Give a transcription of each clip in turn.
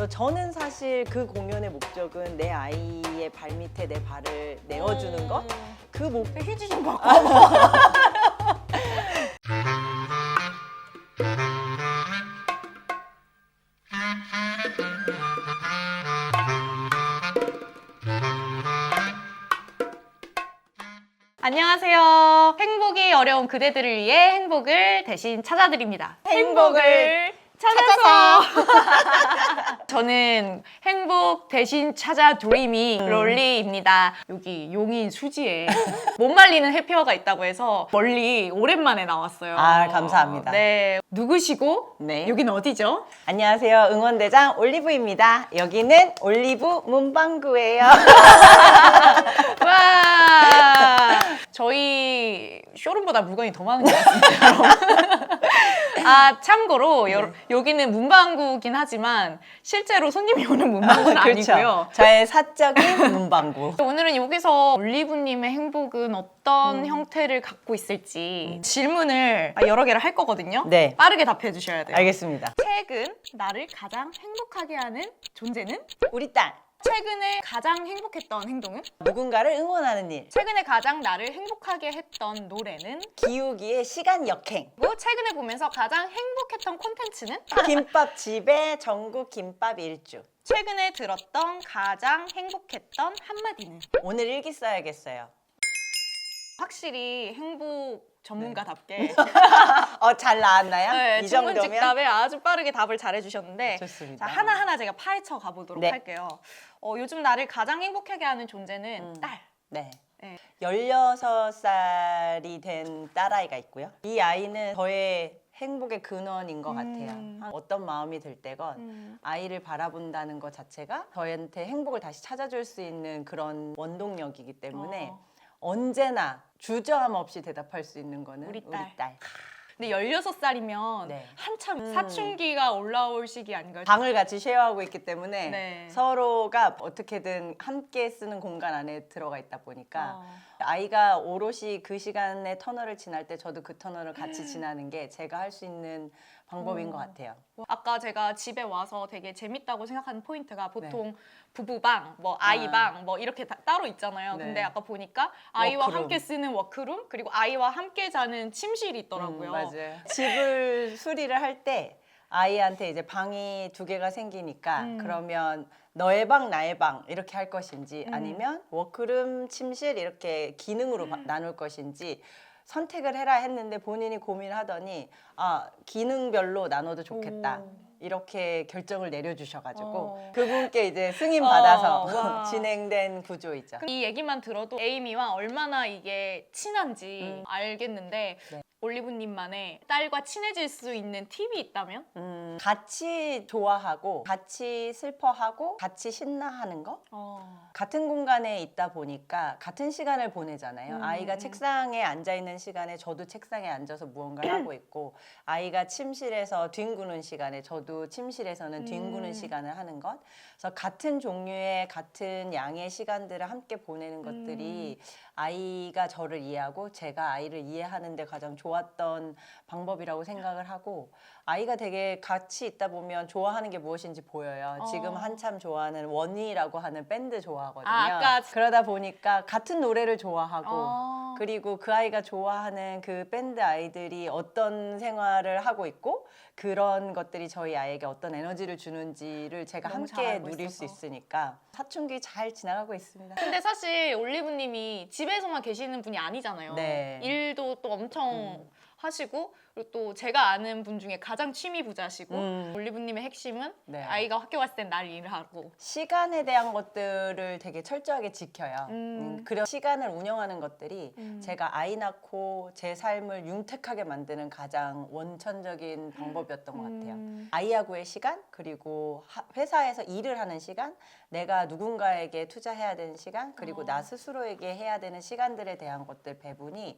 저는 사실 그 공연의 목적은 내 아이의 발밑에 내 발을 내어주는 것? 그 목표 휴지 좀 갖고. 안녕하세요. 행복이 어려운 그대들을 위해 행복을 대신 찾아드립니다. 행복을 찾아서. 저는 행복 대신 찾아 드리밍 롤리입니다. 여기 용인 수지에 못 말리는 해피어가 있다고 해서 멀리 오랜만에 나왔어요. 아, 감사합니다. 네. 누구시고 네. 여긴 어디죠? 안녕하세요. 응원대장 올리브입니다. 여기는 올리브 문방구예요. 와. 저희 쇼룸보다 물건이 더 많은 것 같습니다. 여러분. 아, 참고로 여기는 문방구긴 하지만 실제로 손님이 오는 문방구는 아니고요. 저의 사적인 문방구. 오늘은 여기서 올리브님의 행복은 어떤 형태를 갖고 있을지 질문을 여러 개를 할 거거든요. 네. 빠르게 답해 주셔야 돼요. 알겠습니다. 최근 나를 가장 행복하게 하는 존재는? 우리 딸. 최근에 가장 행복했던 행동은? 누군가를 응원하는 일. 최근에 가장 나를 행복하게 했던 노래는? 기우기의 시간 역행. 그리고 최근에 보면서 가장 행복했던 콘텐츠는? 김밥집의 전국 김밥 일주. 최근에 들었던 가장 행복했던 한마디는? 오늘 일기 써야겠어요. 확실히 행복 전문가답게 잘 나왔나요? 네, 이 정도면? 질문즉답에 아주 빠르게 답을 잘해주셨는데 좋습니다. 자, 하나하나 제가 파헤쳐 가보도록 네. 할게요. 요즘 나를 가장 행복하게 하는 존재는 딸. 네. 네. 16살이 된 딸아이가 있고요. 이 아이는 저의 행복의 근원인 것 같아요. 어떤 마음이 들 때건 아이를 바라본다는 것 자체가 저희한테 행복을 다시 찾아줄 수 있는 그런 원동력이기 때문에 언제나 주저함 없이 대답할 수 있는 거는 우리 우리 딸. 딸. 근데 16살이면 네. 한참 사춘기가 올라올 시기 아닌가요? 방을 같이 쉐어하고 있기 때문에 네. 서로가 어떻게든 함께 쓰는 공간 안에 들어가 있다 보니까 아이가 오롯이 그 시간의 터널을 지날 때 저도 그 터널을 같이 지나는 게 제가 할 수 있는 방법인 것 같아요. 아까 제가 집에 와서 되게 재밌다고 생각하는 포인트가 보통 부부방, 뭐 아이방, 뭐 이렇게 따로 있잖아요. 네. 근데 아까 보니까 아이와 워크룸. 함께 쓰는 워크룸, 그리고 아이와 함께 자는 침실이 있더라고요. 맞아요. 집을 수리를 할 때 아이한테 이제 방이 2개가 생기니까 그러면 너의 방, 나의 방 이렇게 할 것인지 아니면 워크룸, 침실 이렇게 기능으로 나눌 것인지 선택을 해라 했는데 본인이 고민하더니 기능별로 나눠도 좋겠다. 이렇게 결정을 내려주셔가지고 그분께 이제 승인 받아서 와. 진행된 구조이죠. 이 얘기만 들어도 에이미와 얼마나 이게 친한지 알겠는데 올리브님만의 딸과 친해질 수 있는 팁이 있다면? 같이 좋아하고 같이 슬퍼하고 같이 신나하는 거? 같은 공간에 있다 보니까 같은 시간을 보내잖아요. 아이가 책상에 앉아있는 시간에 저도 책상에 앉아서 무언가를 하고 있고 아이가 침실에서 뒹구는 시간에 저도 침실에서는 뒹구는 시간을 하는 것. 그래서 같은 종류의 같은 양의 시간들을 함께 보내는 것들이 아이가 저를 이해하고 제가 아이를 이해하는 데 가장 좋았던 방법이라고 생각을 하고 아이가 되게 같이 있다 보면 좋아하는 게 무엇인지 보여요. 지금 한참 좋아하는 원희라고 하는 밴드 좋아하거든요. 아까 그러다 보니까 같은 노래를 좋아하고 그리고 그 아이가 좋아하는 그 밴드 아이들이 어떤 생활을 하고 있고 그런 것들이 저희 아이에게 어떤 에너지를 주는지를 제가 너무 함께 잘 알고 누릴 있어서. 수 있으니까 사춘기 잘 지나가고 있습니다. 근데 사실 올리브님이 집에서만 계시는 분이 아니잖아요. 네. 일도 또 엄청 하시고 그리고 또 제가 아는 분 중에 가장 취미 부자시고 올리브님의 핵심은 네. 아이가 학교 갔을 땐 날 일하고 시간에 대한 것들을 되게 철저하게 지켜요. 그래서 시간을 운영하는 것들이 제가 아이 낳고 제 삶을 윤택하게 만드는 가장 원천적인 방법이었던 것 같아요. 아이하고의 시간, 그리고 회사에서 일을 하는 시간, 내가 누군가에게 투자해야 되는 시간, 그리고 나 스스로에게 해야 되는 시간들에 대한 것들 배분이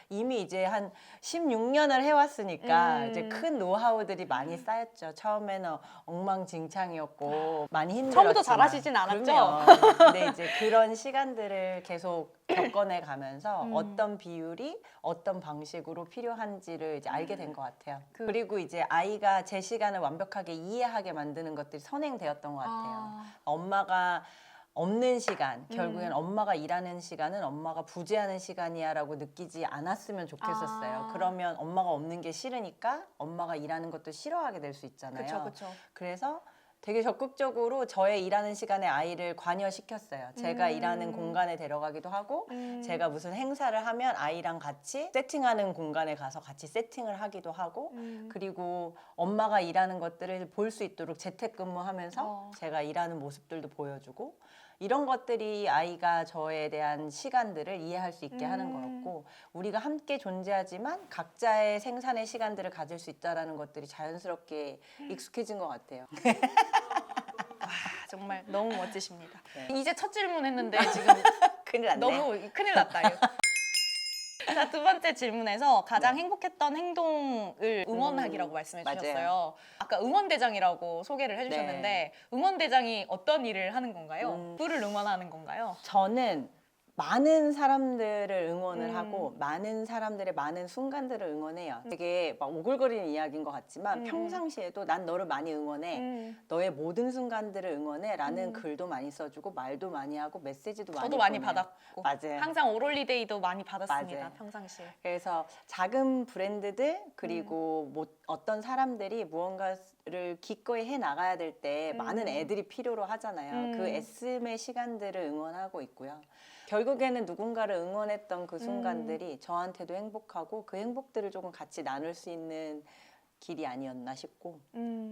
이미 이제 한 16년을 해왔 해왔으니까 이제 큰 노하우들이 많이 쌓였죠. 처음에는 엉망진창이었고 많이 힘들었지만 처음부터 잘하시진 않았죠? 그럼요. 근데 이제 그런 시간들을 계속 겪어내 가면서 어떤 비율이 어떤 방식으로 필요한지를 이제 알게 된 것 같아요. 그리고 이제 아이가 제 시간을 완벽하게 이해하게 만드는 것들이 선행되었던 것 같아요. 엄마가 없는 시간, 결국엔 엄마가 일하는 시간은 엄마가 부재하는 시간이야라고 느끼지 않았으면 좋겠었어요. 그러면 엄마가 없는 게 싫으니까 엄마가 일하는 것도 싫어하게 될 수 있잖아요. 그쵸. 그래서 되게 적극적으로 저의 일하는 시간에 아이를 관여시켰어요. 제가 일하는 공간에 데려가기도 하고 제가 무슨 행사를 하면 아이랑 같이 세팅하는 공간에 가서 같이 세팅을 하기도 하고 그리고 엄마가 일하는 것들을 볼 수 있도록 재택근무하면서 제가 일하는 모습들도 보여주고 이런 것들이 아이가 저에 대한 시간들을 이해할 수 있게 하는 거였고 우리가 함께 존재하지만 각자의 생산의 시간들을 가질 수 있다는 것들이 자연스럽게 익숙해진 것 같아요. 정말 너무 멋지십니다. 네. 이제 첫 질문 했는데 지금 큰일 났네. 너무 큰일 났다. 이거. 자, 두 번째 질문에서 가장 행복했던 행동을 응원하기라고 말씀해 주셨어요. 맞아요. 아까 응원대장이라고 소개를 해주셨는데 네. 응원대장이 어떤 일을 하는 건가요? 누구를 응원하는 건가요? 저는 많은 사람들을 응원을 하고 많은 사람들의 많은 순간들을 응원해요. 되게 막 오글거리는 이야기인 것 같지만 평상시에도 난 너를 많이 응원해. 너의 모든 순간들을 응원해 라는 글도 많이 써주고 말도 많이 하고 메시지도 많이 저도 많이 보내요. 받았고 맞아요. 항상 오롤리데이도 많이 받았습니다. 맞아요. 평상시에. 그래서 작은 브랜드들 그리고 뭐 어떤 사람들이 무언가를 기꺼이 해 나가야 될 때 많은 애들이 필요로 하잖아요. 그 애씀의 시간들을 응원하고 있고요. 결국에는 누군가를 응원했던 그 순간들이 저한테도 행복하고 그 행복들을 조금 같이 나눌 수 있는 길이 아니었나 싶고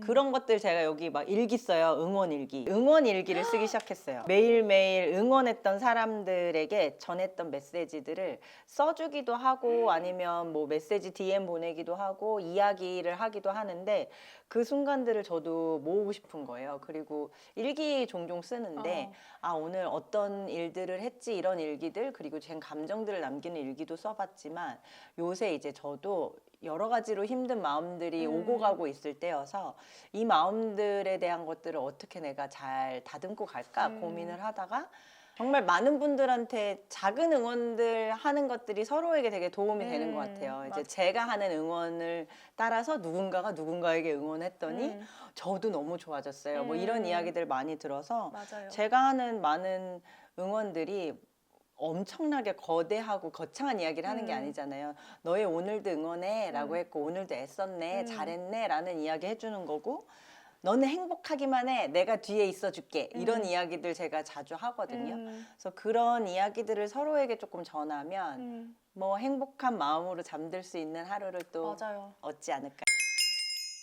그런 것들 제가 여기 막 일기 써요. 응원 일기. 응원 일기를 쓰기 시작했어요. 매일매일 응원했던 사람들에게 전했던 메시지들을 써주기도 하고 아니면 뭐 메시지 DM 보내기도 하고 이야기를 하기도 하는데 그 순간들을 저도 모으고 싶은 거예요. 그리고 일기 종종 쓰는데 아 오늘 어떤 일들을 했지 이런 일기들 그리고 제 감정들을 남기는 일기도 써봤지만 요새 이제 저도 여러 가지로 힘든 마음들이 오고 가고 있을 때여서 이 마음들에 대한 것들을 어떻게 내가 잘 다듬고 갈까 고민을 하다가 정말 많은 분들한테 작은 응원들 하는 것들이 서로에게 되게 도움이 되는 것 같아요. 이제 제가 하는 응원을 따라서 누군가가 누군가에게 응원했더니 저도 너무 좋아졌어요. 뭐 이런 이야기들 많이 들어서 맞아요. 제가 하는 많은 응원들이 엄청나게 거대하고 거창한 이야기를 하는 게 아니잖아요. 너의 오늘도 응원해 라고 했고 오늘도 애썼네 잘했네 라는 이야기 해주는 거고 너는 행복하기만 해 내가 뒤에 있어줄게 이런 이야기들 제가 자주 하거든요. 그래서 그런 이야기들을 서로에게 조금 전하면 뭐 행복한 마음으로 잠들 수 있는 하루를 또 맞아요. 얻지 않을까.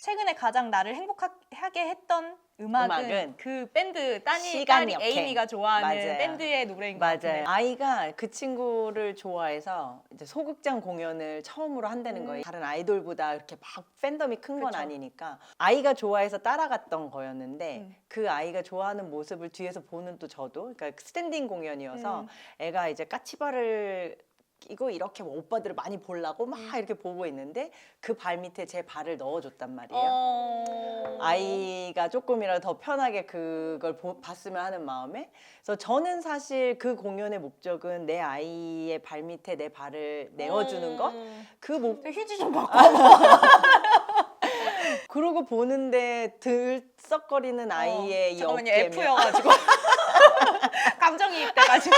최근에 가장 나를 행복하게 했던 음악은 그 밴드 딸이 시간 역행. 에이미가 좋아하는 맞아요. 밴드의 노래인 것 맞아요. 같아요. 아이가 그 친구를 좋아해서 이제 소극장 공연을 처음으로 한다는 거예요. 다른 아이돌보다 이렇게 막 팬덤이 큰 건 그쵸. 아니니까 아이가 좋아해서 따라갔던 거였는데 그 아이가 좋아하는 모습을 뒤에서 보는 또 저도 그러니까 스탠딩 공연이어서 애가 이제 까치발을 끼고 이렇게 뭐 오빠들을 많이 보려고 막 이렇게 보고 있는데 그 발 밑에 제 발을 넣어줬단 말이에요. 아이가 조금이라도 더 편하게 그걸 봤으면 하는 마음에 그래서 저는 사실 그 공연의 목적은 내 아이의 발 밑에 내 발을 내어주는 것 휴지 좀 갖고 그러고 보는데 들썩거리는 아이의 이 잠깐만요. 어깨며 F여가지고 감정이입돼가지고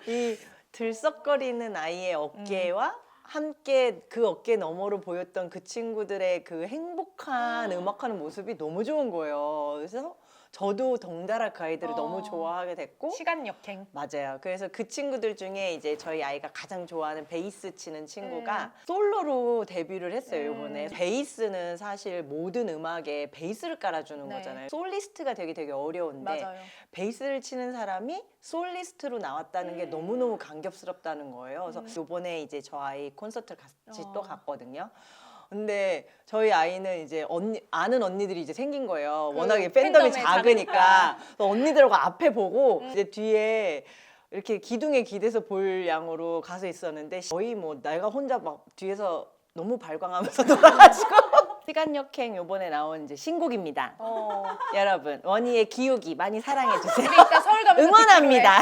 이 들썩거리는 아이의 어깨와 함께 그 어깨 너머로 보였던 그 친구들의 그 행복한 음악하는 모습이 너무 좋은 거예요. 그래서 저도 덩달아 그 아이들을 너무 좋아하게 됐고 시간 역행. 맞아요. 그래서 그 친구들 중에 이제 저희 아이가 가장 좋아하는 베이스 치는 친구가 솔로로 데뷔를 했어요, 이번에. 베이스는 사실 모든 음악에 베이스를 깔아주는 네. 거잖아요. 솔리스트가 되게 어려운데 맞아요. 베이스를 치는 사람이 솔리스트로 나왔다는 게 너무너무 감격스럽다는 거예요. 그래서 이번에 이제 저 아이 콘서트를 같이 또 갔거든요. 근데 저희 아이는 이제 아는 언니들이 이제 생긴 거예요. 워낙에 팬덤이 작으니까. 그래서 언니들하고 앞에 보고 이제 뒤에 이렇게 기둥에 기대서 볼 양으로 가서 있었는데 거의 뭐 내가 혼자 막 뒤에서 너무 발광하면서 놀아가지고 시간여행 요번에 나온 이제 신곡입니다. 여러분 원희의 기욱이 많이 사랑해주세요. 우리 이따 서울 가면서 응원합니다.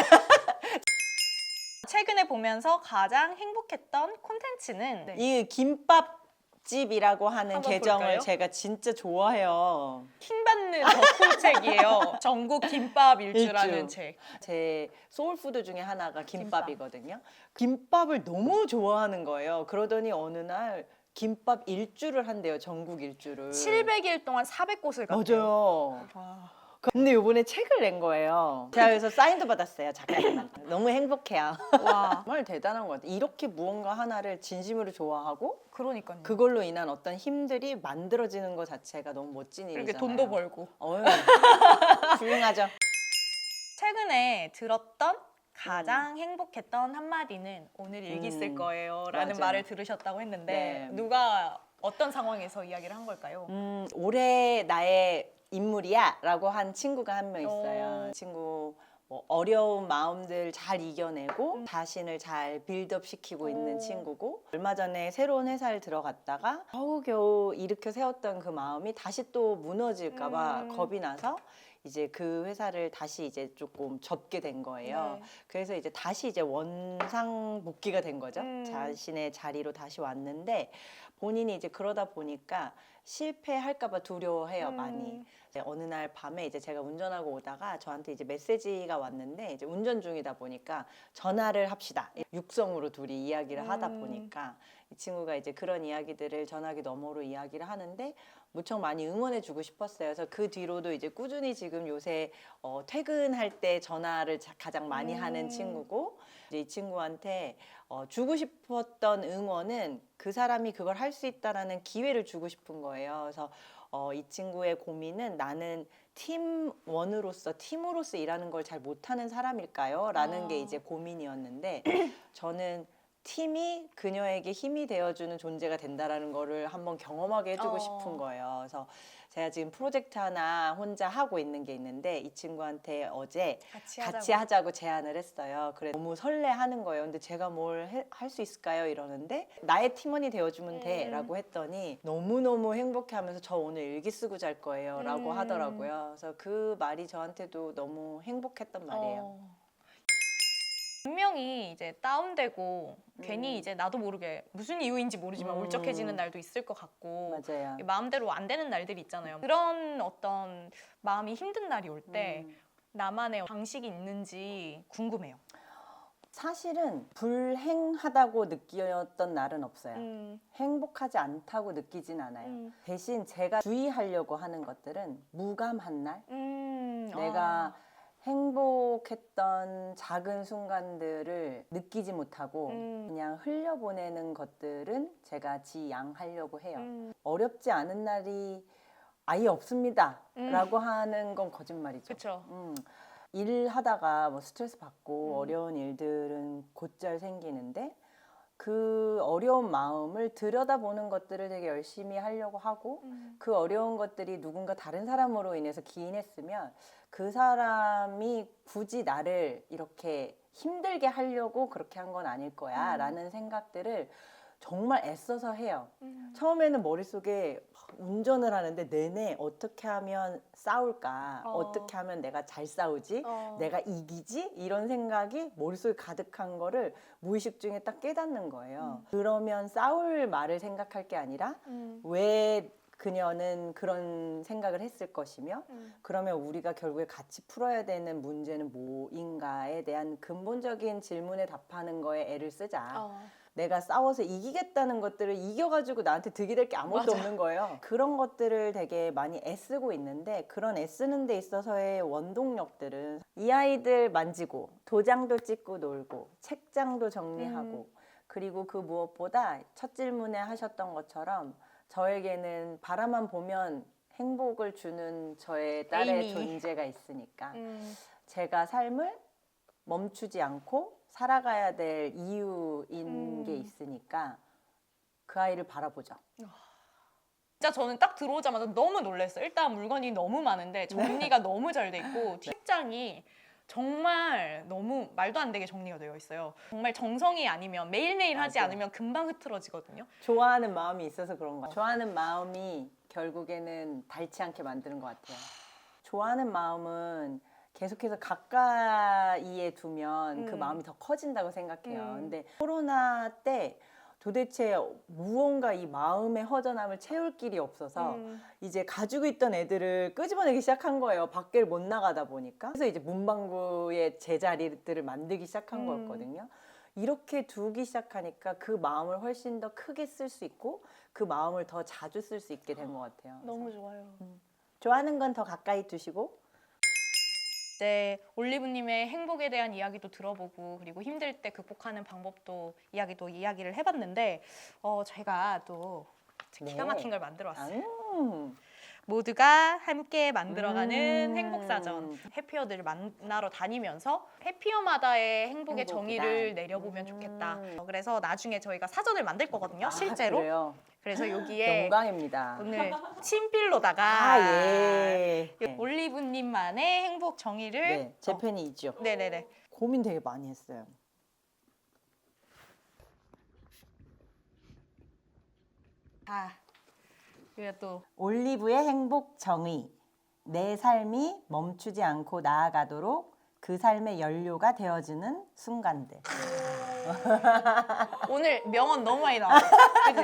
최근에 보면서 가장 행복했던 콘텐츠는 이 김밥집이라고 하는 한번 계정을 볼까요? 제가 진짜 좋아해요. 킹받는 덕후책이에요. 전국 김밥 일주라는 일주. 책. 제 소울푸드 중에 하나가 김밥이거든요. 김밥을 너무 좋아하는 거예요. 그러더니 어느 날 김밥 일주를 한대요. 전국 일주를. 700일 동안 400곳을 갔대요. 맞아요. 와. 근데 요번에 책을 낸 거예요. 제가 그래서 사인도 받았어요. 작가님한테. 너무 행복해요. 와. 정말 대단한 것 같아요. 이렇게 무언가 하나를 진심으로 좋아하고 그러니까요. 그걸로 인한 어떤 힘들이 만들어지는 것 자체가 너무 멋진 이렇게 일이잖아요. 돈도 벌고. 어휴, 훌륭하죠. 최근에 들었던 가장 행복했던 한마디는 오늘 일기 쓸 거예요 라는 맞아요. 말을 들으셨다고 했는데 네. 누가 어떤 상황에서 이야기를 한 걸까요? 올해 나의 인물이야 라고 한 친구가 한 명 있어요. 친구 뭐 어려운 마음들 잘 이겨내고 자신을 잘 빌드업 시키고 있는 친구고 얼마 전에 새로운 회사를 들어갔다가 겨우겨우 일으켜 세웠던 그 마음이 다시 또 무너질까 봐 겁이 나서 이제 그 회사를 다시 이제 조금 접게 된 거예요. 네. 그래서 이제 다시 이제 원상복귀가 된 거죠. 자신의 자리로 다시 왔는데 본인이 이제 그러다 보니까 실패할까봐 두려워해요, 많이. 이제 어느 날 밤에 이제 제가 운전하고 오다가 저한테 이제 메시지가 왔는데 이제 운전 중이다 보니까 전화를 합시다. 육성으로 둘이 이야기를 하다 보니까 이 친구가 이제 그런 이야기들을 전화기 너머로 이야기를 하는데 무척 많이 응원해 주고 싶었어요. 그래서 그 뒤로도 이제 꾸준히 지금 요새 퇴근할 때 전화를 가장 많이 하는 친구고 이제 이 친구한테 주고 싶었던 응원은 그 사람이 그걸 할 수 있다라는 기회를 주고 싶은 거예요. 그래서 이 친구의 고민은 나는 팀으로서 일하는 걸 잘 못하는 사람일까요? 라는 게 이제 고민이었는데 저는 팀이 그녀에게 힘이 되어주는 존재가 된다라는 거를 한번 경험하게 해주고 싶은 거예요. 그래서 제가 지금 프로젝트 하나 혼자 하고 있는 게 있는데 이 친구한테 어제 같이 하자고 제안을 했어요. 그래 너무 설레하는 거예요. 근데 제가 뭘 할 수 있을까요? 이러는데 나의 팀원이 되어주면 돼 라고 했더니 너무너무 행복해하면서 저 오늘 일기 쓰고 잘 거예요 라고 하더라고요. 그래서 그 말이 저한테도 너무 행복했단 말이에요. 분명히 이제 다운되고 괜히 이제 나도 모르게 무슨 이유인지 모르지만 울적해지는 날도 있을 것 같고 맞아요. 마음대로 안 되는 날들이 있잖아요. 그런 어떤 마음이 힘든 날이 올 때 나만의 방식이 있는지 궁금해요. 사실은 불행하다고 느꼈던 날은 없어요. 행복하지 않다고 느끼진 않아요. 대신 제가 주의하려고 하는 것들은 무감한 날, 내가 행복했던 작은 순간들을 느끼지 못하고 그냥 흘려보내는 것들은 제가 지양하려고 해요. 어렵지 않은 날이 아예 없습니다 라고 하는 건 거짓말이죠. 그렇죠. 일하다가 뭐 스트레스 받고 어려운 일들은 곧잘 생기는데 그 어려운 마음을 들여다보는 것들을 되게 열심히 하려고 하고 그 어려운 것들이 누군가 다른 사람으로 인해서 기인했으면 그 사람이 굳이 나를 이렇게 힘들게 하려고 그렇게 한 건 아닐 거야 라는 생각들을 정말 애써서 해요. 처음에는 머릿속에 운전을 하는데 내내 어떻게 하면 싸울까? 어떻게 하면 내가 잘 싸우지? 내가 이기지? 이런 생각이 머릿속에 가득한 거를 무의식 중에 딱 깨닫는 거예요. 그러면 싸울 말을 생각할 게 아니라 왜 그녀는 그런 생각을 했을 것이며 그러면 우리가 결국에 같이 풀어야 되는 문제는 뭐인가에 대한 근본적인 질문에 답하는 거에 애를 쓰자. 내가 싸워서 이기겠다는 것들을 이겨가지고 나한테 득이 될 게 아무것도 없는 거예요. 그런 것들을 되게 많이 애쓰고 있는데 그런 애쓰는 데 있어서의 원동력들은 이 아이들 만지고 도장도 찍고 놀고 책장도 정리하고 그리고 그 무엇보다 첫 질문에 하셨던 것처럼 저에게는 바라만 보면 행복을 주는 저의 딸의 존재가 있으니까 제가 삶을 멈추지 않고 살아가야 될 이유인 게 있으니까 그 아이를 바라보죠. 진짜 저는 딱 들어오자마자 너무 놀랐어요. 일단 물건이 너무 많은데 정리가 너무 잘 돼 있고 책장이 정말 너무 말도 안 되게 정리가 되어 있어요. 정말 정성이 아니면 매일매일 하지 맞아. 않으면 금방 흐트러지거든요. 좋아하는 마음이 있어서 그런 거야. 좋아하는 마음이 결국에는 닳지 않게 만드는 것 같아요. 좋아하는 마음은 계속해서 가까이에 두면 그 마음이 더 커진다고 생각해요. 근데 코로나 때 도대체 무언가 이 마음의 허전함을 채울 길이 없어서 이제 가지고 있던 애들을 끄집어내기 시작한 거예요. 밖을 못 나가다 보니까. 그래서 이제 문방구의 제자리들을 만들기 시작한 거였거든요. 이렇게 두기 시작하니까 그 마음을 훨씬 더 크게 쓸 수 있고 그 마음을 더 자주 쓸 수 있게 된 것 같아요. 너무 좋아요. 좋아하는 건 더 가까이 두시고 이제 올리브님의 행복에 대한 이야기도 들어보고 그리고 힘들 때 극복하는 방법도 이야기를 해봤는데 제가 또 기가 막힌 걸 만들어 왔어요. 모두가 함께 만들어가는 행복사전. 해피어들을 만나러 다니면서 해피어마다의 행복의 행복이다. 정의를 내려보면 좋겠다. 그래서 나중에 저희가 사전을 만들 거거든요. 실제로. 그래요? 그래서 여기에 영광입니다. 오늘 친필로다가 예. 올리브님만의 행복 정의를 네, 제 펜이 있죠. 네네네. 고민 되게 많이 했어요. 그리고 또 올리브의 행복 정의. 내 삶이 멈추지 않고 나아가도록 그 삶의 연료가 되어주는 순간들. 오늘 명언 너무 많이 나와요. 그치?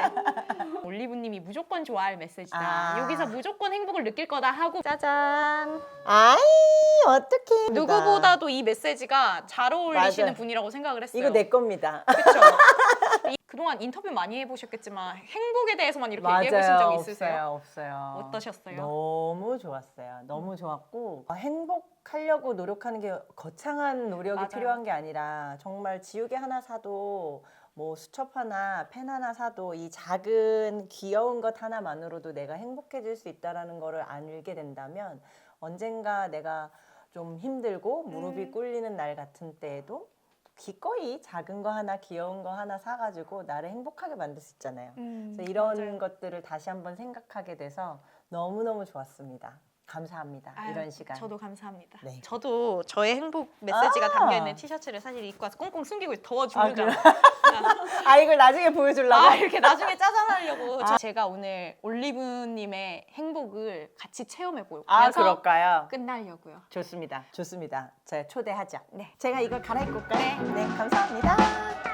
올리브님이 무조건 좋아할 메시지다. 여기서 무조건 행복을 느낄 거다 하고 짜잔. 아이 어떡해. 누구보다도 이 메시지가 잘 어울리시는 맞아요. 분이라고 생각을 했어요. 이거 내 겁니다. 그렇죠. 그동안 인터뷰 많이 해보셨겠지만 행복에 대해서만 이렇게 얘기해보신 적 있으세요? 없어요. 어떠셨어요? 너무 좋았어요. 너무 좋았고 행복하려고 노력하는 게 거창한 노력이 맞아요. 필요한 게 아니라 정말 지우개 하나 사도 뭐 수첩 하나, 펜 하나 사도 이 작은 귀여운 것 하나만으로도 내가 행복해질 수 있다라는 거를 알게 된다면 언젠가 내가 좀 힘들고 무릎이 꿇리는 날 같은 때에도 기꺼이 작은 거 하나 귀여운 거 하나 사가지고 나를 행복하게 만들 수 있잖아요. 그래서 이런 맞아요. 것들을 다시 한번 생각하게 돼서 너무너무 좋았습니다. 감사합니다. 이런 시간. 저도 감사합니다. 네. 저도 저의 행복 메시지가 아. 담겨있는 티셔츠를 사실 입고 와서 꽁꽁 숨기고 더워 죽는다. 이걸 나중에 보여주려고? 이렇게 나중에 짜잔하려고. 제가 오늘 올리브님의 행복을 같이 체험해 보려고 그럴까요? 끝나려고요. 좋습니다. 좋습니다. 제가 초대하자. 네. 제가 이걸 갈아입고 올까요? 네. 네, 감사합니다.